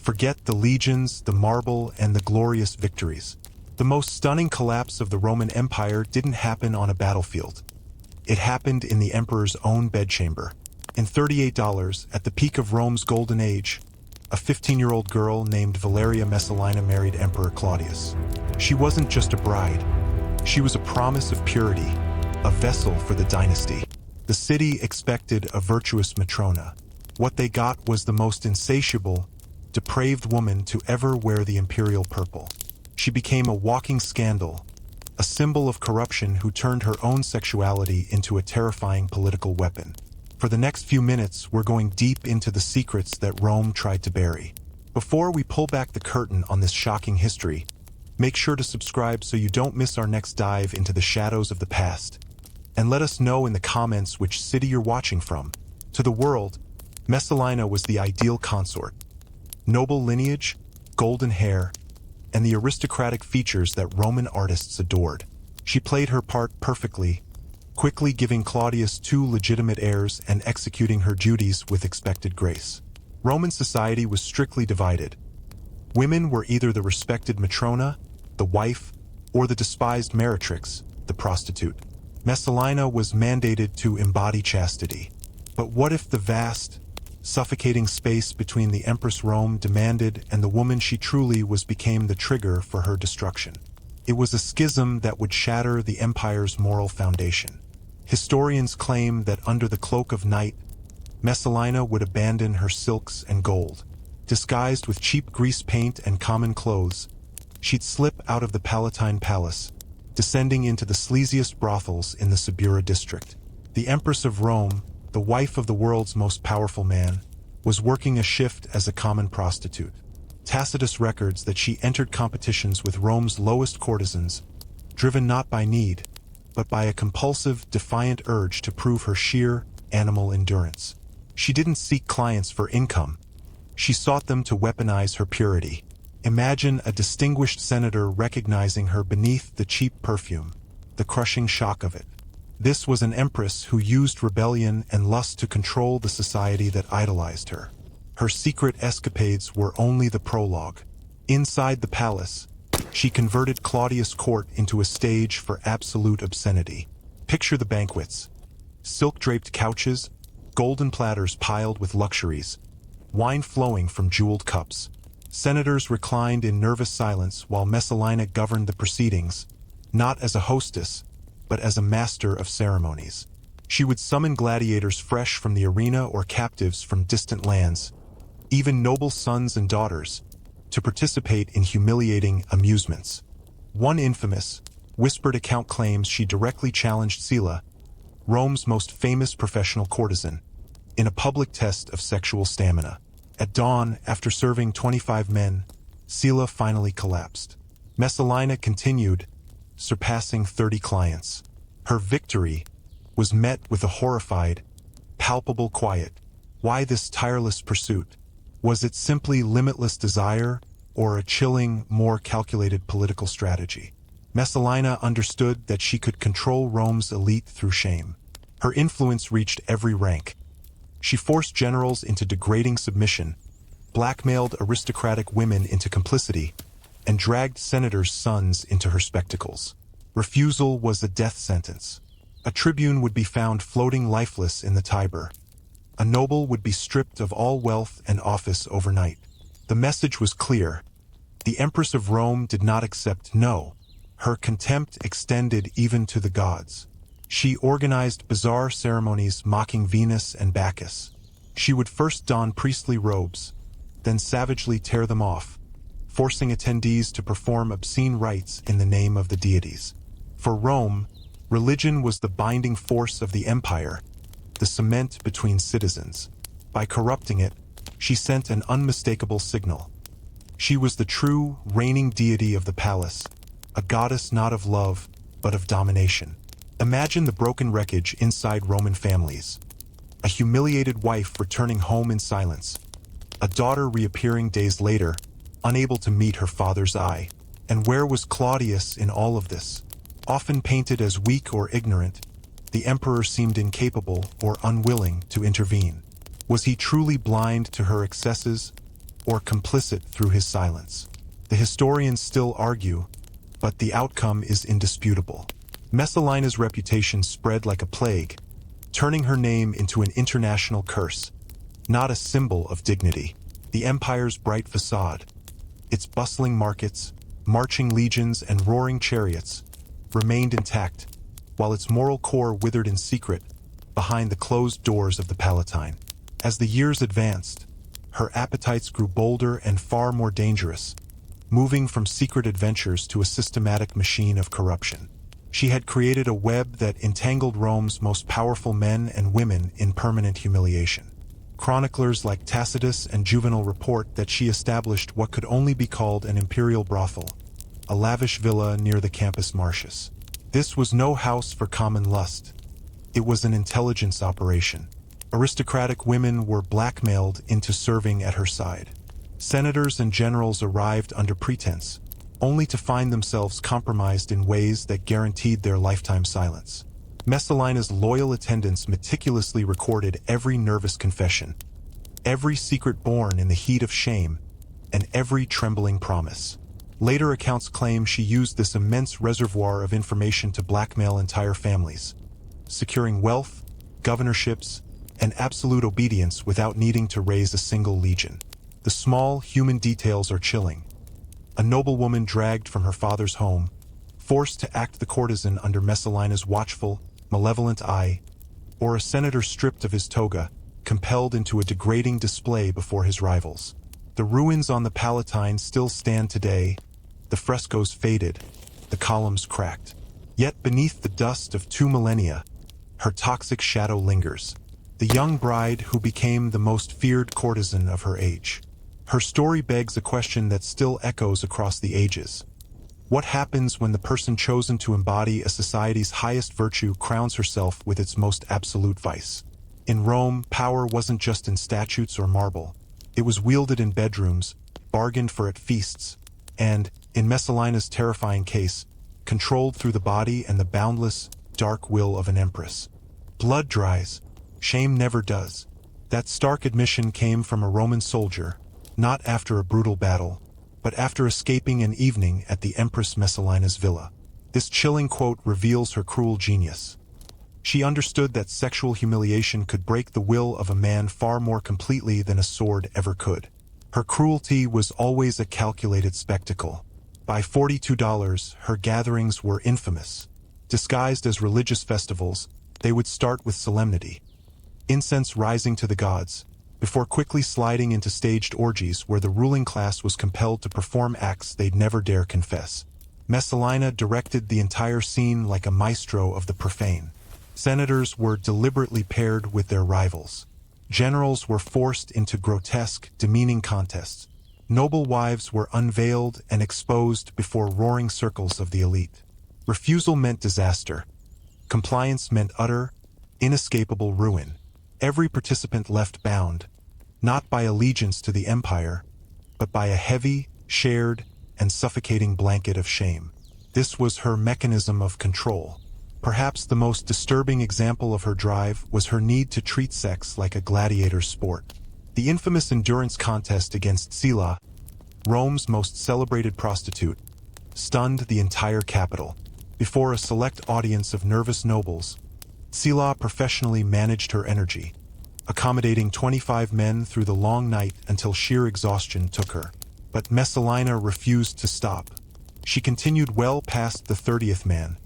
Forget the legions, the marble, and the glorious victories. The most stunning collapse of the Roman Empire didn't happen on a battlefield. It happened in the emperor's own bedchamber. In 38, at the peak of Rome's golden age, a 15-year-old girl named Valeria Messalina married Emperor Claudius. She wasn't just a bride. She was a promise of purity, a vessel for the dynasty. The city expected a virtuous matrona. What they got was the most insatiable, depraved woman to ever wear the imperial purple. She became a walking scandal, a symbol of corruption who turned her own sexuality into a terrifying political weapon. For the next few minutes, we're going deep into the secrets that Rome tried to bury. Before we pull back the curtain on this shocking history, make sure to subscribe so you don't miss our next dive into the shadows of the past. And let us know in the comments which city you're watching from. To the world, Messalina was the ideal consort. Noble lineage, golden hair, and the aristocratic features that Roman artists adored. She played her part perfectly, quickly giving Claudius two legitimate heirs and executing her duties with expected grace. Roman society was strictly divided. Women were either the respected matrona, the wife, or the despised meretrix, the prostitute. Messalina was mandated to embody chastity. But what if the vast, suffocating space between the Empress Rome demanded and the woman she truly was became the trigger for her destruction? It was a schism that would shatter the empire's moral foundation. Historians claim that under the cloak of night, Messalina would abandon her silks and gold. Disguised with cheap grease paint and common clothes, she'd slip out of the Palatine Palace, descending into the sleaziest brothels in the Suburra district. The Empress of Rome, the wife of the world's most powerful man, was working a shift as a common prostitute. Tacitus records that she entered competitions with Rome's lowest courtesans, driven not by need, but by a compulsive, defiant urge to prove her sheer, animal endurance. She didn't seek clients for income. She sought them to weaponize her purity. Imagine a distinguished senator recognizing her beneath the cheap perfume, the crushing shock of it. This was an empress who used rebellion and lust to control the society that idolized her. Her secret escapades were only the prologue. Inside the palace, she converted Claudius' court into a stage for absolute obscenity. Picture the banquets. Silk-draped couches, golden platters piled with luxuries, wine flowing from jeweled cups. Senators reclined in nervous silence while Messalina governed the proceedings, not as a hostess, but as a master of ceremonies. She would summon gladiators fresh from the arena or captives from distant lands, even noble sons and daughters, to participate in humiliating amusements. One infamous, whispered account claims she directly challenged Scylla, Rome's most famous professional courtesan, in a public test of sexual stamina. At dawn, after serving 25 men, Scylla finally collapsed. Messalina continued, surpassing 30 clients. Her victory was met with a horrified, palpable quiet. Why this tireless pursuit? Was it simply limitless desire, or a chilling, more calculated political strategy? Messalina understood that she could control Rome's elite through shame. Her influence reached every rank. She forced generals into degrading submission, blackmailed aristocratic women into complicity, and dragged senators' sons into her spectacles. Refusal was a death sentence. A tribune would be found floating lifeless in the Tiber. A noble would be stripped of all wealth and office overnight. The message was clear. The Empress of Rome did not accept no. Her contempt extended even to the gods. She organized bizarre ceremonies mocking Venus and Bacchus. She would first don priestly robes, then savagely tear them off, forcing attendees to perform obscene rites in the name of the deities. For Rome, religion was the binding force of the empire, the cement between citizens. By corrupting it, she sent an unmistakable signal. She was the true, reigning deity of the palace, a goddess not of love, but of domination. Imagine the broken wreckage inside Roman families. A humiliated wife returning home in silence, a daughter reappearing days later, unable to meet her father's eye. And where was Claudius in all of this? Often painted as weak or ignorant, the emperor seemed incapable or unwilling to intervene. Was he truly blind to her excesses, or complicit through his silence. The historians still argue, but the outcome is indisputable. Messalina's reputation spread like a plague, turning her name into an international curse, not a symbol of dignity. The empire's bright facade, its bustling markets, marching legions, and roaring chariots, remained intact, while its moral core withered in secret behind the closed doors of the Palatine. As the years advanced, her appetites grew bolder and far more dangerous, moving from secret adventures to a systematic machine of corruption. She had created a web that entangled Rome's most powerful men and women in permanent humiliation. Chroniclers like Tacitus and Juvenal report that she established what could only be called an imperial brothel, a lavish villa near the Campus Martius. This was no house for common lust. It was an intelligence operation. Aristocratic women were blackmailed into serving at her side. Senators and generals arrived under pretense, only to find themselves compromised in ways that guaranteed their lifetime silence. Messalina's loyal attendants meticulously recorded every nervous confession, every secret born in the heat of shame, and every trembling promise. Later accounts claim she used this immense reservoir of information to blackmail entire families, securing wealth, governorships, and absolute obedience without needing to raise a single legion. The small, human details are chilling. A noblewoman dragged from her father's home, forced to act the courtesan under Messalina's watchful, malevolent eye, or a senator stripped of his toga, compelled into a degrading display before his rivals. The ruins on the Palatine still stand today, the frescoes faded, the columns cracked. Yet beneath the dust of 2 millennia, her toxic shadow lingers. The young bride who became the most feared courtesan of her age. Her story begs a question that still echoes across the ages. What happens when the person chosen to embody a society's highest virtue crowns herself with its most absolute vice? In Rome, power wasn't just in statutes or marble. It was wielded in bedrooms, bargained for at feasts, and, in Messalina's terrifying case, controlled through the body and the boundless, dark will of an empress. Blood dries. Shame never does. That stark admission came from a Roman soldier, not after a brutal battle, but after escaping an evening at the Empress Messalina's villa. This chilling quote reveals her cruel genius. She understood that sexual humiliation could break the will of a man far more completely than a sword ever could. Her cruelty was always a calculated spectacle. By $42, her gatherings were infamous. Disguised as religious festivals, they would start with solemnity, incense rising to the gods, before quickly sliding into staged orgies where the ruling class was compelled to perform acts they'd never dare confess. Messalina directed the entire scene like a maestro of the profane. Senators were deliberately paired with their rivals. Generals were forced into grotesque, demeaning contests. Noble wives were unveiled and exposed before roaring circles of the elite. Refusal meant disaster. Compliance meant utter, inescapable ruin. Every participant left bound, not by allegiance to the empire, but by a heavy, shared, and suffocating blanket of shame. This was her mechanism of control. Perhaps the most disturbing example of her drive was her need to treat sex like a gladiator's sport. The infamous endurance contest against Scylla, Rome's most celebrated prostitute, stunned the entire capital. Before a select audience of nervous nobles, Scylla professionally managed her energy, accommodating 25 men through the long night until sheer exhaustion took her. But Messalina refused to stop. She continued well past the 30th man,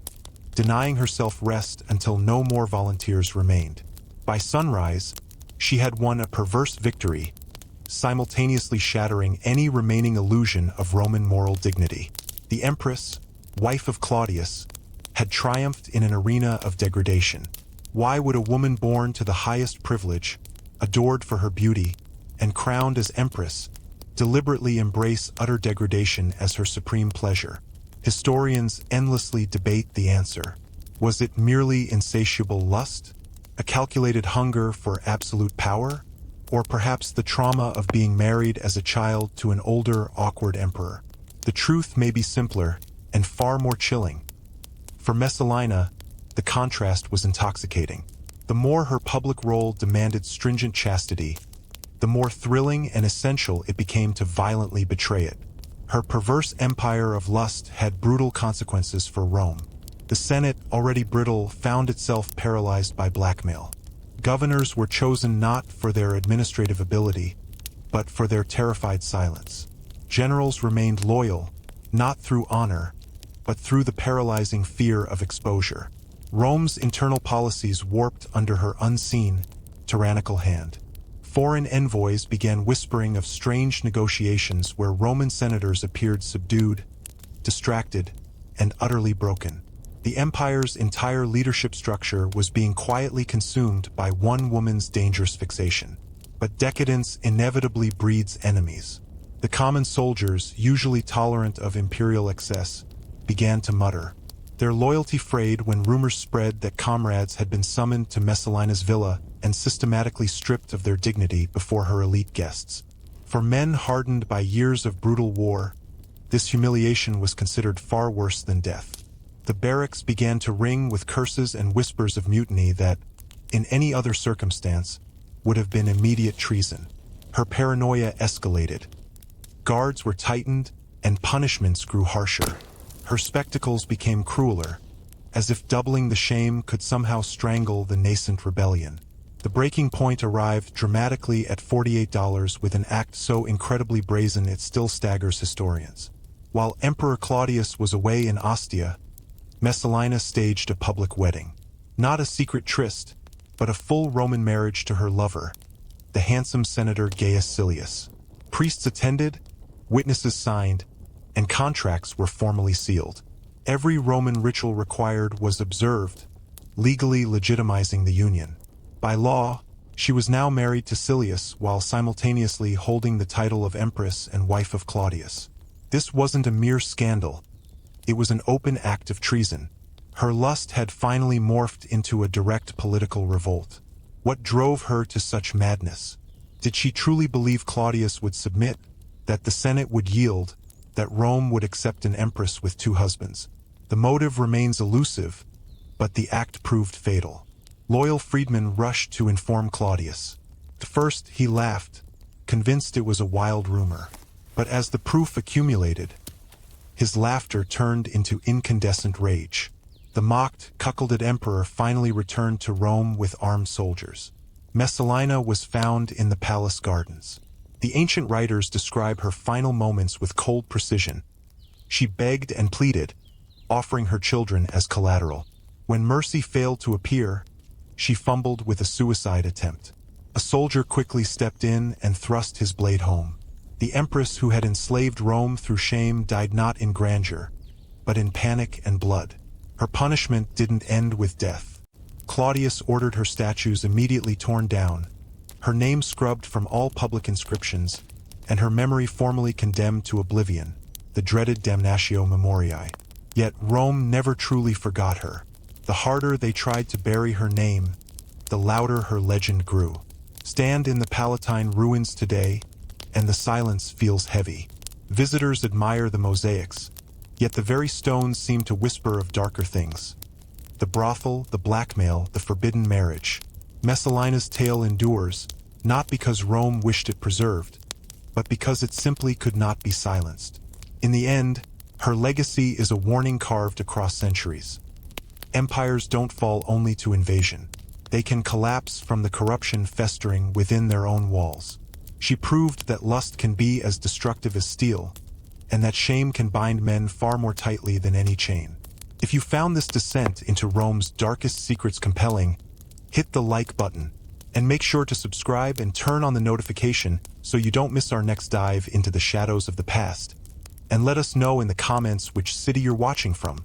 denying herself rest until no more volunteers remained. By sunrise, she had won a perverse victory, simultaneously shattering any remaining illusion of Roman moral dignity. The Empress, wife of Claudius, had triumphed in an arena of degradation. Why would a woman born to the highest privilege, adored for her beauty, and crowned as empress, deliberately embrace utter degradation as her supreme pleasure? Historians endlessly debate the answer. Was it merely insatiable lust? A calculated hunger for absolute power? Or perhaps the trauma of being married as a child to an older, awkward emperor? The truth may be simpler and far more chilling. For Messalina, the contrast was intoxicating. The more her public role demanded stringent chastity, the more thrilling and essential it became to violently betray it. Her perverse empire of lust had brutal consequences for Rome. The Senate, already brittle, found itself paralyzed by blackmail. Governors were chosen not for their administrative ability, but for their terrified silence. Generals remained loyal, not through honor, but through the paralyzing fear of exposure. Rome's internal policies warped under her unseen, tyrannical hand. Foreign envoys began whispering of strange negotiations where Roman senators appeared subdued, distracted, and utterly broken. The empire's entire leadership structure was being quietly consumed by one woman's dangerous fixation. But decadence inevitably breeds enemies. The common soldiers, usually tolerant of imperial excess, began to mutter. Their loyalty frayed when rumors spread that comrades had been summoned to Messalina's villa and systematically stripped of their dignity before her elite guests. For men hardened by years of brutal war, this humiliation was considered far worse than death. The barracks began to ring with curses and whispers of mutiny that, in any other circumstance, would have been immediate treason. Her paranoia escalated. Guards were tightened, and punishments grew harsher. Her spectacles became crueler, as if doubling the shame could somehow strangle the nascent rebellion. The breaking point arrived dramatically at $48 with an act so incredibly brazen it still staggers historians. While Emperor Claudius was away in Ostia, Messalina staged a public wedding. Not a secret tryst, but a full Roman marriage to her lover, the handsome Senator Gaius Silius. Priests attended, witnesses signed, and contracts were formally sealed. Every Roman ritual required was observed, legally legitimizing the union. By law, she was now married to Silius while simultaneously holding the title of Empress and wife of Claudius. This wasn't a mere scandal. It was an open act of treason. Her lust had finally morphed into a direct political revolt. What drove her to such madness? Did she truly believe Claudius would submit, that the Senate would yield, that Rome would accept an empress with two husbands? The motive remains elusive, but the act proved fatal. Loyal freedmen rushed to inform Claudius. At first he laughed, convinced it was a wild rumor. But as the proof accumulated, his laughter turned into incandescent rage. The mocked, cuckolded emperor finally returned to Rome with armed soldiers. Messalina was found in the palace gardens. The ancient writers describe her final moments with cold precision. She begged and pleaded, offering her children as collateral. When mercy failed to appear, she fumbled with a suicide attempt. A soldier quickly stepped in and thrust his blade home. The empress who had enslaved Rome through shame died not in grandeur, but in panic and blood. Her punishment didn't end with death. Claudius ordered her statues immediately torn down, her name scrubbed from all public inscriptions, and her memory formally condemned to oblivion, the dreaded damnatio memoriae. Yet Rome never truly forgot her. The harder they tried to bury her name, the louder her legend grew. Stand in the Palatine ruins today, and the silence feels heavy. Visitors admire the mosaics, yet the very stones seem to whisper of darker things. The brothel, the blackmail, the forbidden marriage. Messalina's tale endures, not because Rome wished it preserved, but because it simply could not be silenced. In the end, her legacy is a warning carved across centuries. Empires don't fall only to invasion. They can collapse from the corruption festering within their own walls. She proved that lust can be as destructive as steel, and that shame can bind men far more tightly than any chain. If you found this descent into Rome's darkest secrets compelling, hit the like button, and make sure to subscribe and turn on the notification so you don't miss our next dive into the shadows of the past. And let us know in the comments which city you're watching from.